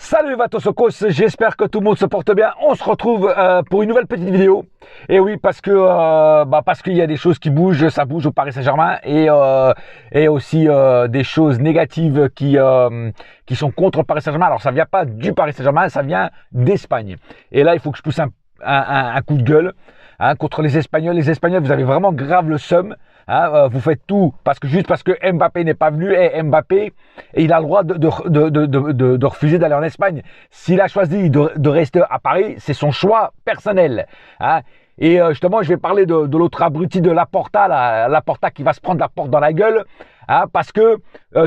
Salut Vatosokos, j'espère que tout le monde se porte bien. On se retrouve pour une nouvelle petite vidéo. Et oui, parce qu'il y a des choses qui bougent, ça bouge au Paris Saint-Germain et aussi des choses négatives qui sont contre le Paris Saint-Germain. Alors ça vient pas du Paris Saint-Germain, ça vient d'Espagne. Et là, il faut que je pousse un coup de gueule contre les Espagnols. Les Espagnols, vous avez vraiment grave le seum. Vous faites tout juste parce que Mbappé n'est pas venu, et Mbappé, il a le droit de refuser d'aller en Espagne. S'il a choisi de rester à Paris, c'est son choix personnel. Et justement, je vais parler de l'autre abruti de Laporta qui va se prendre la porte dans la gueule, parce que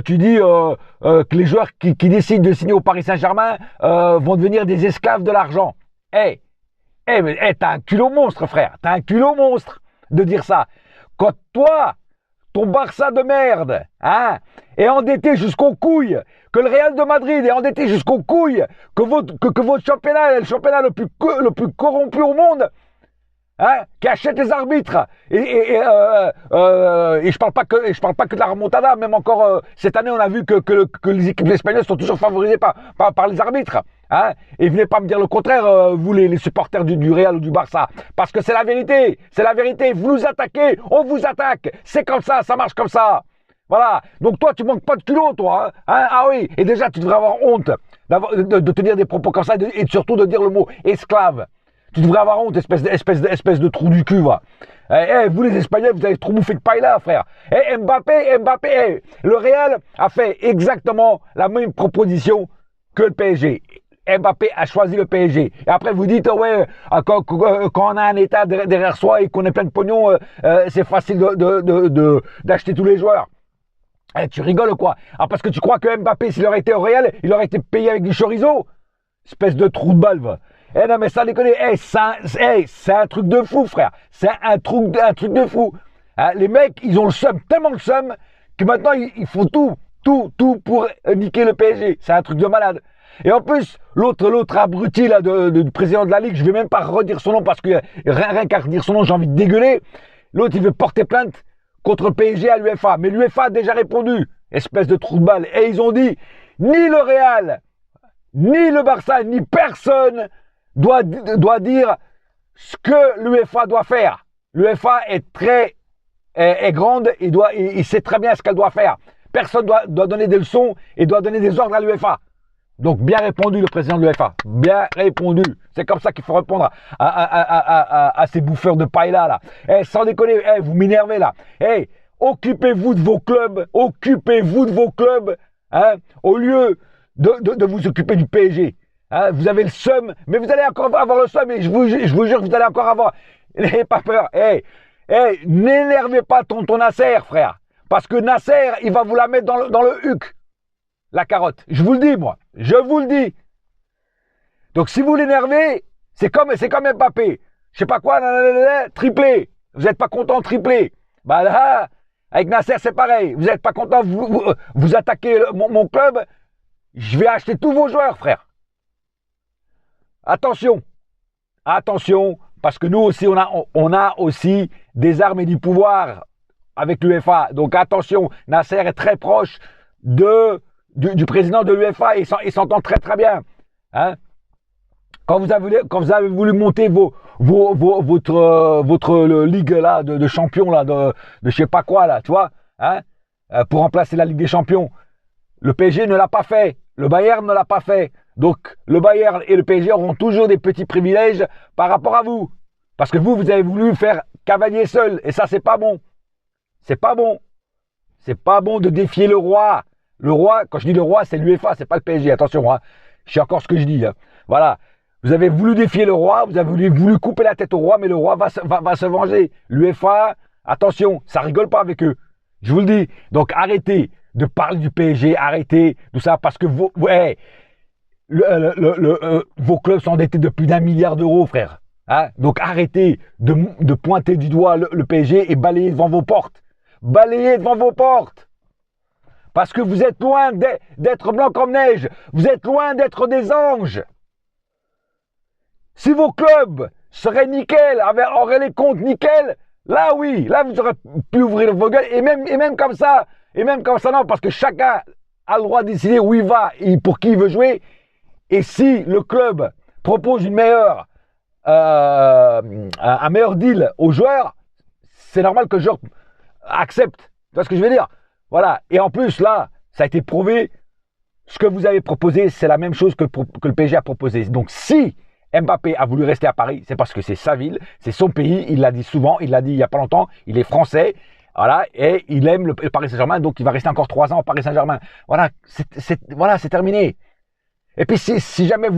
tu dis que les joueurs qui décident de signer au Paris Saint-Germain vont devenir des esclaves de l'argent. Mais t'as un culot monstre, frère. T'as un culot monstre de dire ça. Quand toi, ton Barça de merde, est endetté jusqu'aux couilles, que le Real de Madrid est endetté jusqu'aux couilles, que votre championnat est le championnat le plus corrompu au monde, qui achète les arbitres, et je parle pas que de la remontada, même encore cette année on a vu que les équipes espagnoles sont toujours favorisées par les arbitres, et venez pas me dire le contraire, vous les supporters du Real ou du Barça, parce que c'est la vérité, vous nous attaquez, on vous attaque, c'est comme ça marche comme ça. Voilà, donc toi tu manques pas de culot, toi, ah oui, et déjà tu devrais avoir honte de tenir des propos comme ça, et surtout de dire le mot esclave. Tu devrais avoir honte, espèce de trou du cul, va. Vous les Espagnols, vous avez trop bouffé de paille là, frère. Mbappé, le Real a fait exactement la même proposition que le PSG. Mbappé a choisi le PSG. Et après, vous dites, quand on a un état derrière soi et qu'on est plein de pognon, c'est facile d'acheter tous les joueurs. Tu rigoles quoi? Parce que tu crois que Mbappé, s'il aurait été au Real, il aurait été payé avec du chorizo? Espèce de trou de balle, va. Non mais ça déconne, c'est un truc de fou, frère. C'est un truc de fou. Les mecs, ils ont le seum, tellement le seum, que maintenant ils font tout pour niquer le PSG. C'est un truc de malade. Et en plus, l'autre abruti là, du président de la Ligue, je vais même pas redire son nom parce que rien qu'à redire son nom, j'ai envie de dégueuler. L'autre, il veut porter plainte contre le PSG à l'UEFA. Mais l'UEFA a déjà répondu. Espèce de trou de balle. Et ils ont dit, ni le Real, ni le Barça, ni personne doit dire ce que l'UEFA doit faire. L'UEFA est grande et il sait très bien ce qu'elle doit faire. Personne doit donner des leçons et doit donner des ordres à l'UEFA. Donc bien répondu le président de l'UEFA. Bien répondu. C'est comme ça qu'il faut répondre à ces bouffeurs de paille là. Sans déconner, vous m'énervez là. Occupez-vous de vos clubs. Au lieu de vous occuper du PSG. Vous avez le seum, mais vous allez encore avoir le seum, et je vous jure que vous allez encore avoir. N'ayez pas peur. N'énervez pas tonton Nasser, frère. Parce que Nasser, il va vous la mettre dans le huc, la carotte. Je vous le dis, moi. Je vous le dis. Donc si vous l'énervez, c'est comme Mbappé. Je sais pas quoi, triplé. Vous n'êtes pas content, triplé. Bah là, avec Nasser, c'est pareil. Vous n'êtes pas content, vous attaquez mon club. Je vais acheter tous vos joueurs, frère. Attention, parce que nous aussi, on a aussi des armes et du pouvoir avec l'UEFA. Donc attention, Nasser est très proche du président de l'UEFA et il s'entend très très bien. Quand vous avez voulu monter votre ligue là de champions là de je sais pas quoi là, tu vois, pour remplacer la Ligue des Champions, le PSG ne l'a pas fait, le Bayern ne l'a pas fait. Donc, le Bayern et le PSG auront toujours des petits privilèges par rapport à vous. Parce que vous avez voulu faire cavalier seul. Et ça, c'est pas bon. C'est pas bon. C'est pas bon de défier le roi. Le roi, quand je dis le roi, c'est l'UEFA, c'est pas le PSG. Attention, je sais encore ce que je dis. Voilà. Vous avez voulu défier le roi, vous avez voulu couper la tête au roi, mais le roi va se venger. L'UEFA, attention, ça rigole pas avec eux. Je vous le dis. Donc, arrêtez de parler du PSG, arrêtez tout ça, parce que vos clubs sont endettés de plus d'1 milliard d'euros, frère. Donc arrêtez de pointer du doigt le PSG et balayez devant vos portes. Balayez devant vos portes. Parce que vous êtes loin d'être blanc comme neige. Vous êtes loin d'être des anges. Si vos clubs seraient nickel, auraient les comptes nickel, là oui, là vous aurez pu ouvrir vos gueules. Et même comme ça non, parce que chacun a le droit de décider où il va et pour qui il veut jouer. Et si le club propose un meilleur deal aux joueurs, c'est normal que le joueur accepte. Tu vois ce que je veux dire? Voilà. Et en plus, là, ça a été prouvé. Ce que vous avez proposé, c'est la même chose que le PSG a proposé. Donc, si Mbappé a voulu rester à Paris, c'est parce que c'est sa ville, c'est son pays. Il l'a dit souvent, il l'a dit il n'y a pas longtemps. Il est français. Voilà. Et il aime le Paris Saint-Germain. Donc, il va rester encore 3 ans au Paris Saint-Germain. Voilà. C'est terminé. Et puis, si jamais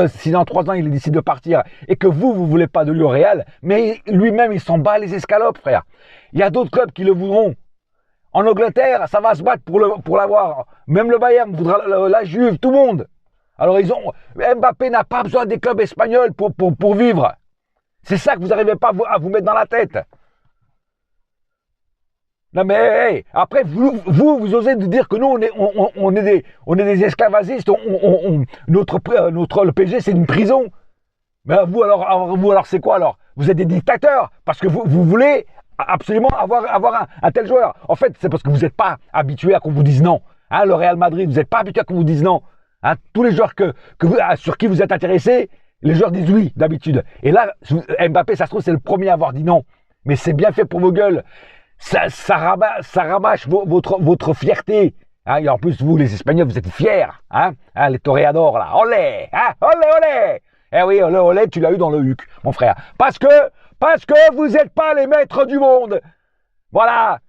si dans 3 ans, il décide de partir et que vous voulez pas de lui au Real, mais lui-même, il s'en bat les escalopes, frère. Il y a d'autres clubs qui le voudront. En Angleterre, ça va se battre pour l'avoir. Même le Bayern voudra la Juve, tout le monde. Alors Mbappé n'a pas besoin des clubs espagnols pour vivre. C'est ça que vous n'arrivez pas à vous mettre dans la tête. Non mais hey, après vous osez dire que nous on est des esclavagistes. Le PSG c'est une prison. Mais vous alors c'est quoi alors? Vous êtes des dictateurs parce que vous voulez absolument avoir un tel joueur. En fait, c'est parce que vous n'êtes pas habitué à qu'on vous dise non. Hein, le Real Madrid, vous n'êtes pas habitué à qu'on vous dise non. Hein, tous les joueurs sur qui vous êtes intéressés, les joueurs disent oui d'habitude. Et là, Mbappé, ça se trouve, c'est le premier à avoir dit non. Mais c'est bien fait pour vos gueules. Ça rabâche votre fierté. Hein, et en plus, vous, les Espagnols, vous êtes fiers. Hein, les toréadors, là. Olé, hein, olé, olé. Eh oui, olé, olé, tu l'as eu dans le huc, mon frère. Parce que vous n'êtes pas les maîtres du monde. Voilà.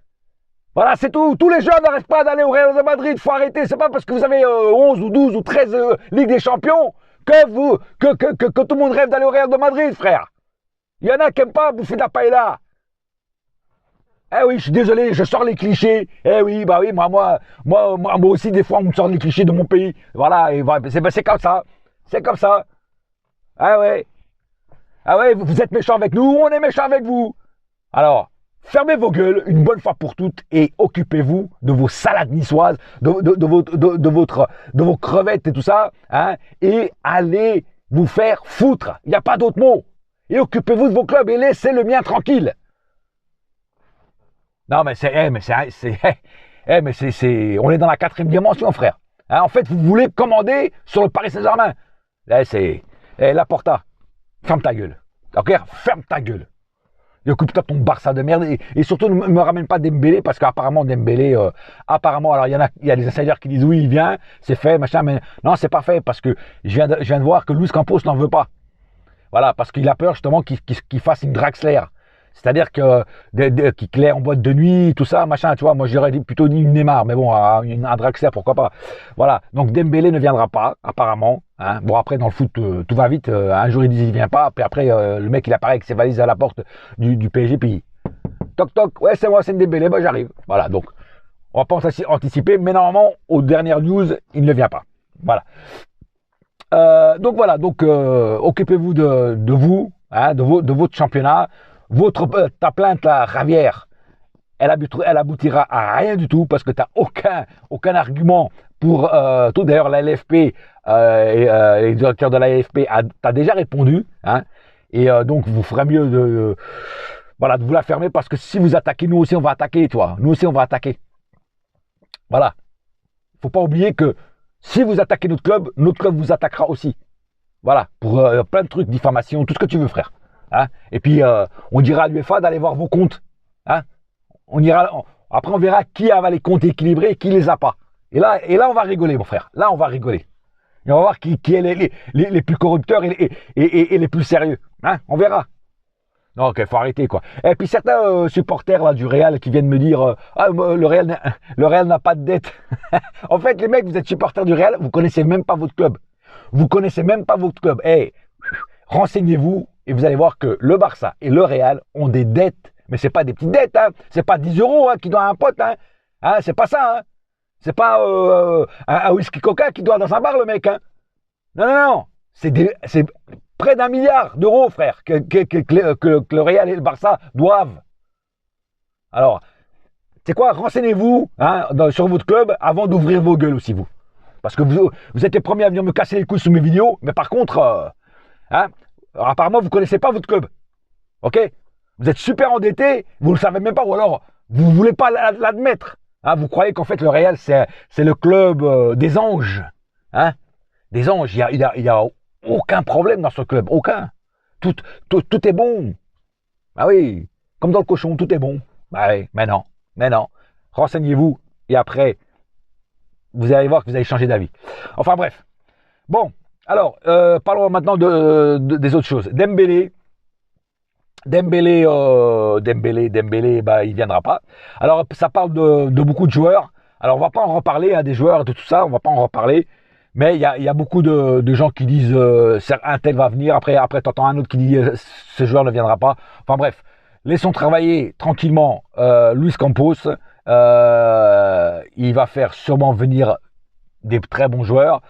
Voilà, c'est tout. Tous les jeunes n'arrêtent pas d'aller au Real de Madrid. Il faut arrêter. C'est pas parce que vous avez 11 ou 12 ou 13 Ligue des Champions que tout le monde rêve d'aller au Real de Madrid, frère. Il y en a qui n'aiment pas bouffer de la paella. Eh oui, je suis désolé, je sors les clichés. Eh oui, bah oui, moi aussi, des fois, on me sort les clichés de mon pays. Voilà, et c'est comme ça. C'est comme ça. Ah ouais. Ah ouais, vous êtes méchants avec nous, on est méchants avec vous. Alors, fermez vos gueules une bonne fois pour toutes et occupez-vous de vos salades niçoises, de vos crevettes et tout ça, hein, et allez vous faire foutre. Il n'y a pas d'autre mot. Et occupez-vous de vos clubs et laissez le mien tranquille. Non, mais on est dans la 4e dimension, frère. Hein, en fait, vous voulez commander sur le Paris Saint-Germain. Là, Laporta, ferme ta gueule. Ok, ferme ta gueule. Et occupe-toi de ton Barça de merde. Et surtout, ne me ramène pas Dembélé, parce qu'apparemment, Dembélé, alors il y a des insiders qui disent oui, il vient, c'est fait, machin, mais non, c'est pas fait, parce que je viens de voir que Luis Campos n'en veut pas. Voilà, parce qu'il a peur justement qu'il fasse une Draxler. C'est-à-dire qu'il claire en boîte de nuit, tout ça, machin, tu vois. Moi, j'aurais plutôt dit une Neymar, mais bon, un Draxler, pourquoi pas. Voilà, donc Dembélé ne viendra pas, apparemment. Hein. Bon, après, dans le foot, tout va vite. Un jour, il dit il vient pas, puis après, le mec, il apparaît avec ses valises à la porte du PSG, puis toc toc, ouais, c'est moi, c'est Dembélé, bah j'arrive. Voilà, donc, on va pas anticiper, mais normalement, aux dernières news, il ne vient pas. Voilà. Donc voilà, occupez-vous de vous, hein, de votre championnat. Ta plainte là, Ravière, elle aboutira à rien du tout parce que tu n'as aucun argument pour tout. D'ailleurs, la LFP et les directeurs de la LFP t'as déjà répondu, hein, et donc vous ferez mieux de vous la fermer parce que si vous attaquez, nous aussi on va attaquer, toi. Nous aussi on va attaquer. Voilà. Faut pas oublier que si vous attaquez notre club vous attaquera aussi. Voilà, pour plein de trucs, diffamation, tout ce que tu veux, frère. Hein, et puis, on dira à l'UEFA d'aller voir vos comptes. Hein, après, on verra qui a les comptes équilibrés et qui les a pas. Et là, on va rigoler, mon frère. Là, on va rigoler. Et on va voir qui est les plus corrupteurs et les plus sérieux. Hein, on verra. Non, ok, faut arrêter, quoi. Et puis, certains supporters là, du Real qui viennent me dire le Real n'a pas de dette. En fait, les mecs, vous êtes supporters du Real, vous connaissez même pas votre club. Vous connaissez même pas votre club. Hey, renseignez-vous. Et vous allez voir que le Barça et le Real ont des dettes. Mais ce n'est pas des petites dettes. Hein. Ce n'est pas 10 euros hein, qui doit à un pote. Hein. Hein, c'est pas ça. Hein. C'est pas un whisky coca qui doit dans un bar, le mec. Hein. Non, non, non. C'est près d'1 milliard d'euros, frère, que le Real et le Barça doivent. Alors, c'est quoi? Renseignez-vous hein, sur votre club avant d'ouvrir vos gueules aussi, vous. Parce que vous êtes les premiers à venir me casser les couilles sur mes vidéos. Mais par contre... alors, apparemment, vous ne connaissez pas votre club. Ok? Vous êtes super endetté, vous ne le savez même pas, ou alors vous ne voulez pas l'admettre. Hein, vous croyez qu'en fait le Real, c'est le club des anges. Hein? Des anges, il y a aucun problème dans ce club, aucun. Tout est bon. Ah oui, comme dans le cochon, tout est bon. Bah oui, mais non. Renseignez-vous et après, vous allez voir que vous allez changer d'avis. Enfin bref. Bon, alors, parlons maintenant des autres choses. Dembélé, bah, il viendra pas. Alors, ça parle de beaucoup de joueurs. Alors, on va pas en reparler, hein, des joueurs, de tout ça, on va pas en reparler. Mais il y a beaucoup de gens qui disent un tel va venir. Après t'entends un autre qui dit ce joueur ne viendra pas. Enfin bref, laissons travailler tranquillement Luis Campos. Il va faire sûrement venir des très bons joueurs.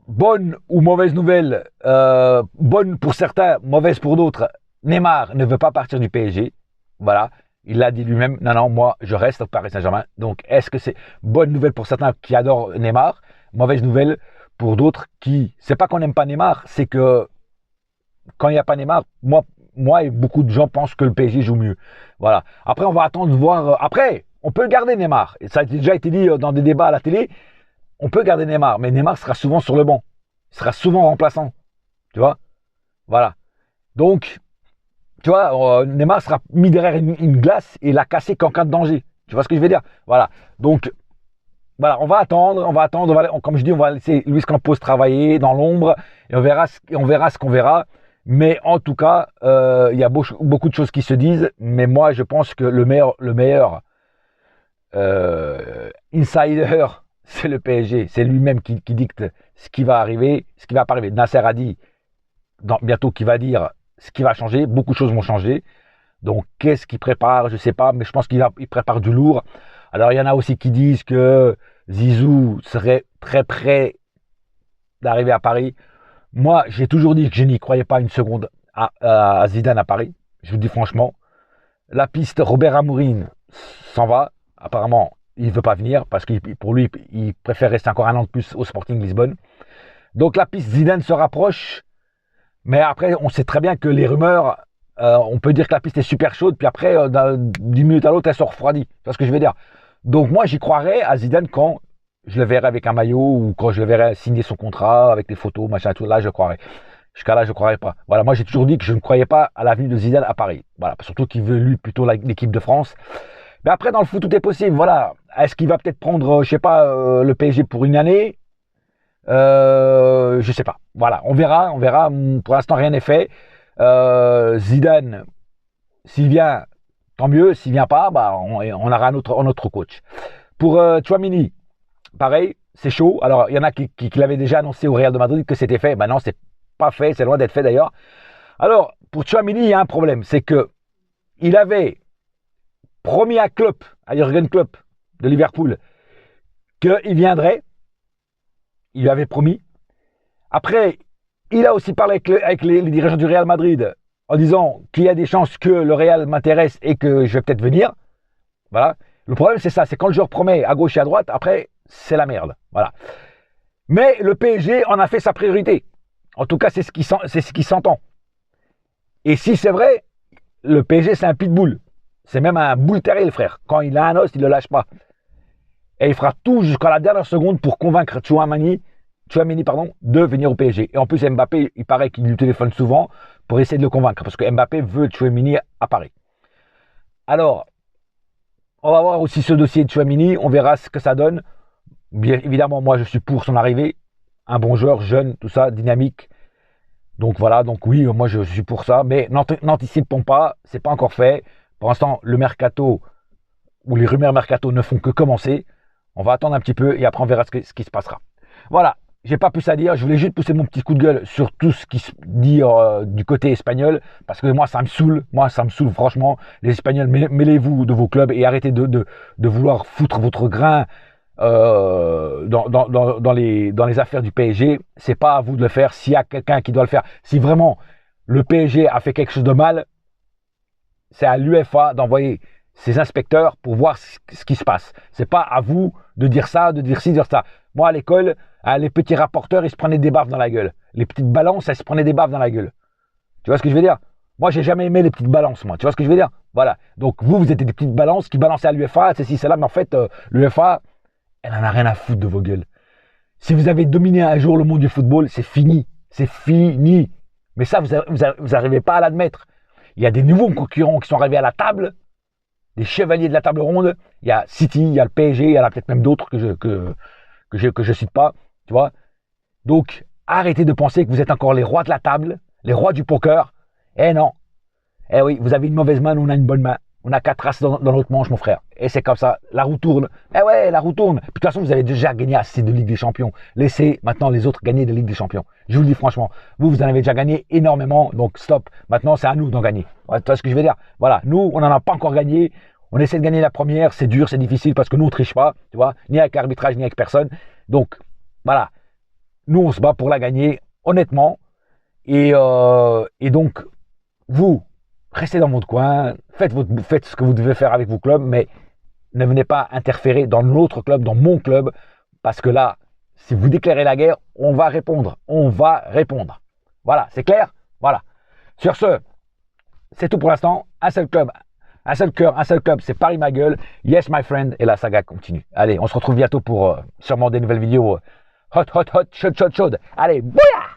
Bonne ou mauvaise nouvelle, bonne pour certains, mauvaise pour d'autres. Neymar ne veut pas partir du PSG. Voilà, il l'a dit lui-même. Non, moi, je reste au Paris Saint-Germain. Donc, est-ce que c'est bonne nouvelle pour certains qui adorent Neymar, mauvaise nouvelle pour d'autres qui... C'est pas qu'on n'aime pas Neymar, c'est que quand il n'y a pas Neymar, moi et beaucoup de gens pensent que le PSG joue mieux. Voilà. Après, on va attendre de voir... Après, on peut garder Neymar. Ça a déjà été dit dans des débats à la télé. On peut garder Neymar, mais Neymar sera souvent sur le banc. Il sera souvent remplaçant. Tu vois? Voilà. Donc, tu vois, Neymar sera mis derrière une glace et l'a cassé qu'en cas de danger. Tu vois ce que je veux dire? Voilà. Donc, voilà, on va attendre. Comme je dis, on va laisser Luis Campos travailler dans l'ombre et on verra ce qu'on verra. Mais en tout cas, il y a beaucoup de choses qui se disent. Mais moi, je pense que le meilleur insider, c'est le PSG. C'est lui-même qui dicte ce qui va arriver, ce qui va pas arriver. Nasser a dit bientôt qu'il va dire ce qui va changer. Beaucoup de choses vont changer. Donc, qu'est-ce qu'il prépare? Je ne sais pas, mais je pense qu'il prépare du lourd. Alors, il y en a aussi qui disent que Zizou serait très près d'arriver à Paris. Moi, j'ai toujours dit que je n'y croyais pas une seconde à Zidane à Paris. Je vous dis franchement. La piste Robert Amourine s'en va. Apparemment, il ne veut pas venir parce que pour lui, il préfère rester encore un an de plus au Sporting Lisbonne. Donc, la piste Zidane se rapproche. Mais après, on sait très bien que les rumeurs, on peut dire que la piste est super chaude, puis après, d'10 minutes à l'autre, elle se refroidit. Tu vois ce que je veux dire? Donc moi, j'y croirais à Zidane quand je le verrai avec un maillot ou quand je le verrai signer son contrat avec des photos, machin, tout. Là, je croirais. Jusqu'à là, je ne croirais pas. Voilà, moi, j'ai toujours dit que je ne croyais pas à l'avenue de Zidane à Paris. Voilà, surtout qu'il veut, lui, plutôt l'équipe de France. Mais après, dans le foot, tout est possible. Voilà. Est-ce qu'il va peut-être prendre, je sais pas, le PSG pour une année? Je sais pas. Voilà, on verra. Pour l'instant, rien n'est fait. Zidane, s'il vient, tant mieux. S'il vient pas, bah, on aura un autre coach. Pour Tchouaméni, pareil, c'est chaud. Alors, il y en a qui l'avaient déjà annoncé au Real de Madrid que c'était fait. Maintenant, c'est pas fait. C'est loin d'être fait d'ailleurs. Alors, pour Tchouaméni, il y a un problème. C'est que il avait promis à Klopp, à Jürgen Klopp de Liverpool, qu'il viendrait. Il lui avait promis. Après, il a aussi parlé avec les dirigeants du Real Madrid en disant qu'il y a des chances que le Real m'intéresse et que je vais peut-être venir. Voilà. Le problème, c'est ça. C'est quand le joueur promet à gauche et à droite, après, c'est la merde. Voilà. Mais le PSG en a fait sa priorité. En tout cas, c'est ce qui s'entend. Et si c'est vrai, le PSG, c'est un pitbull. C'est même un bull terrier, frère. Quand il a un os, il ne le lâche pas. Et il fera tout jusqu'à la dernière seconde pour convaincre Tchouaméni, de venir au PSG. Et en plus, Mbappé, il paraît qu'il lui téléphone souvent pour essayer de le convaincre. Parce que Mbappé veut Tchouaméni à Paris. Alors, on va voir aussi ce dossier de Tchouaméni. On verra ce que ça donne. Bien évidemment, moi, je suis pour son arrivée. Un bon joueur, jeune, tout ça, dynamique. Donc voilà, donc oui, moi, je suis pour ça. Mais n'anticipons pas, c'est pas encore fait. Pour l'instant, le mercato ou les rumeurs mercato ne font que commencer. On va attendre un petit peu et après on verra ce qui se passera. Voilà, j'ai pas plus à dire. Je voulais juste pousser mon petit coup de gueule sur tout ce qui se dit du côté espagnol parce que moi ça me saoule. Franchement. Les Espagnols, mêlez-vous de vos clubs et arrêtez de vouloir foutre votre grain dans les affaires du PSG. C'est pas à vous de le faire. S'il y a quelqu'un qui doit le faire, si vraiment le PSG a fait quelque chose de mal, c'est à l'UEFA d'envoyer ses inspecteurs pour voir ce qui se passe. C'est pas à vous de dire ça, de dire ci, de dire ça. Moi, à l'école, les petits rapporteurs, ils se prenaient des baffes dans la gueule. Les petites balances, elles se prenaient des baffes dans la gueule. Tu vois ce que je veux dire? Moi, j'ai jamais aimé les petites balances, moi. Tu vois ce que je veux dire? Voilà. Donc, vous êtes des petites balances qui balançaient à l'UEFA, c'est ci, c'est là, mais en fait, l'UEFA, elle en a rien à foutre de vos gueules. Si vous avez dominé un jour le monde du football, c'est fini. C'est fini. Mais ça, vous n'arrivez pas à l'admettre. Il y a des nouveaux concurrents qui sont arrivés à la table, des chevaliers de la table ronde. Il y a City, il y a le PSG, il y en a peut-être même d'autres que je cite pas. Tu vois. Donc, arrêtez de penser que vous êtes encore les rois de la table, les rois du poker. Eh non. Eh oui, vous avez une mauvaise main, nous on a une bonne main. On a 4 as dans notre manche, mon frère. Et c'est comme ça. La roue tourne. Eh ouais, la roue tourne. Puis, de toute façon, vous avez déjà gagné assez de Ligue des Champions. Laissez maintenant les autres gagner de Ligue des Champions. Je vous le dis franchement. Vous en avez déjà gagné énormément. Donc, stop. Maintenant, c'est à nous d'en gagner. Ouais, tu vois ce que je veux dire? Voilà. Nous, on n'en a pas encore gagné. On essaie de gagner la première. C'est dur, c'est difficile parce que nous, on ne triche pas. Tu vois? Ni avec l'arbitrage, ni avec personne. Donc, voilà. Nous, on se bat pour la gagner, honnêtement. Et donc, vous, restez dans votre coin, faites ce que vous devez faire avec vos clubs, mais ne venez pas interférer dans l'autre club, dans mon club, parce que là, si vous déclarez la guerre, on va répondre. On va répondre. Voilà, c'est clair? Voilà. Sur ce, c'est tout pour l'instant. Un seul club, un seul cœur, un seul club, c'est Paris ma gueule. Yes, my friend. Et la saga continue. Allez, on se retrouve bientôt pour sûrement des nouvelles vidéos hot, chaude. Allez, bouya!